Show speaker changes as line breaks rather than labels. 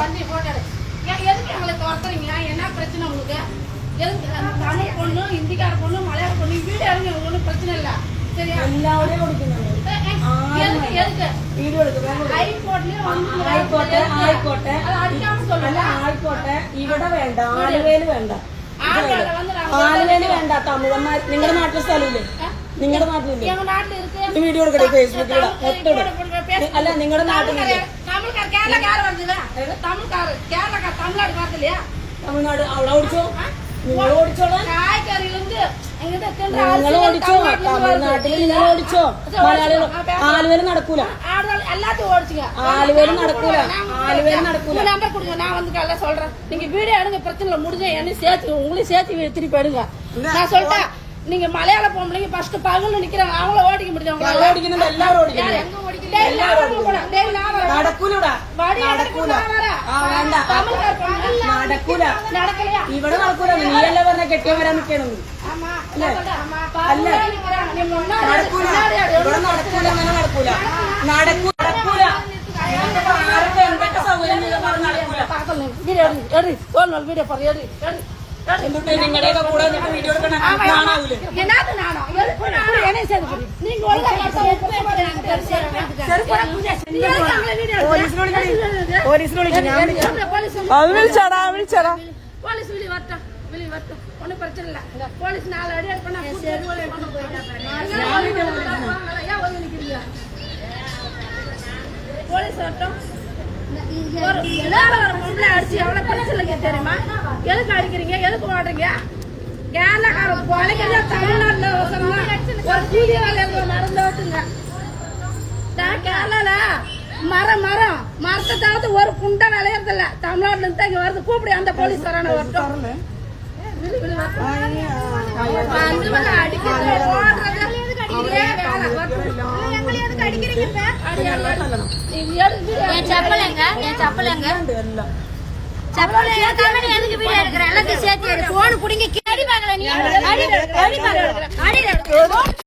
வண்டி போட்டாரு. எதுக்கு எங்களை துரத்துறீங்க? என்ன பிரச்சனை உங்களுக்கு? எதுக்கு தமிழ் பொண்ணு, ஹிந்திக்கார பொண்ணு, மலையாள பொண்ணு வீடு இறங்க ஒன்றும் பிரச்சனை இல்ல. சரியா?
എല്ലാവരെയും കൊടുക്കുന്നുണ്ട്.
எதுக்கு
വീഡിയോ എടുക്കുക. ആയിക്കോട്ടെ ഇവിടെ വേണ്ട, ആലുവയില് വേണ്ട, ആലുവയില് വേണ്ട. തമിഴന്മാർ നിങ്ങളുടെ നാട്ടിലെ സ്ഥലമില്ലേ? നിങ്ങളുടെ നാട്ടിലില്ലേ? വീഡിയോ എടുക്കട്ടെ ഫേസ്ബുക്കിൽ അല്ല നിങ്ങളുടെ നാട്ടിലില്ലേ? തമിഴ്നാട് അവിടെ ഓടിച്ചോ, നിങ്ങൾ ഓടിച്ചോളാം. നിങ്ങൾ ഓടിച്ചോ, തമിഴ്നാട്ടിൽ നിങ്ങൾ ഓടിച്ചോ. മലയാളികൾ ആലുവയില് നടക്കൂല, ആലുവയില് നടക്കൂല, ആലുവയില് നടക്കൂല.
நம்பர் கொடுங்க, நான் வந்து காலைல சொல்றேன். நீங்க வீடியோ எடுங்க, பிரச்சனை இல்ல. முடிஞ்ச என்ன சேர்த்து உங்களையும் சேர்த்து திருப்பி எடுங்க. நான் சொல்லிட்டேன், நீங்க மலையாள பொம்பளைங்க ஃபர்ஸ்ட் பகல்ல நிக்கிறாங்க, அவங்கள ஓடிக்க முடியும்.
அவங்க ஓடிக்கணும், எல்லாரும் ஓடிக்கணும்.
எங்க ஓடிக்கல? எல்லாரும்
നടക്കൂലടാ, നടക്കൂല. വേണ്ട, നടക്കൂല,
நடக்கலையா?
ഇവിടെ നടക്കൂല. നീയല്ലേ പറഞ്ഞ കെട്ടിയാൻ വരാൻ നിൽക്കണം.
ஆமா
അല്ല,
நடக்கூല,
ഇവിടെ നടക്കൂല, അങ്ങനെ നടക്കൂല, നടക്കൂല. ആരുടെ എന്തൊക്കെ സൗകര്യം പറഞ്ഞ നടക്കൂല.
வீடியோ பாரு, எடு.
എന്നിട്ട് നിങ്ങളുടെയൊക്കെ കൂടെ വീഡിയോ എടുക്കണ കാണാവൂലേ?
என்னது நானும் என்ன செய்து நீங்க
പോലീസിനെ വിളിച്ചാടാ, വിളിച്ചാടാ.
போலீஸ் வெளியே வரட்டும், ஒன்னும் பிரச்சனை இல்ல. போலீஸ் 4 அடி எடுப்பா. போலீஸ் வரட்டும். அடிச்சு எவ்வளவு பிரச்சனை தெரியுமா? எதுக்கு அடிக்கிறீங்க? எதுக்கு ஓடுறீங்க? கேரளாக்கார கொலைக்கிறதா தமிழ்நாட்டுல ஒரு கூலி வேலையில நடந்து ஓட்டுங்க. கேரளால மரத்தை தவிர்த்து ஒரு புண்டை விளையறது இல்ல. தமிழ்நாட்டுல இருந்து இங்க வருது. கூப்பிடு அந்த போலீஸ் வரான வரட்டும்.
போன் குடிங்க கேடி பாக்கல நீ.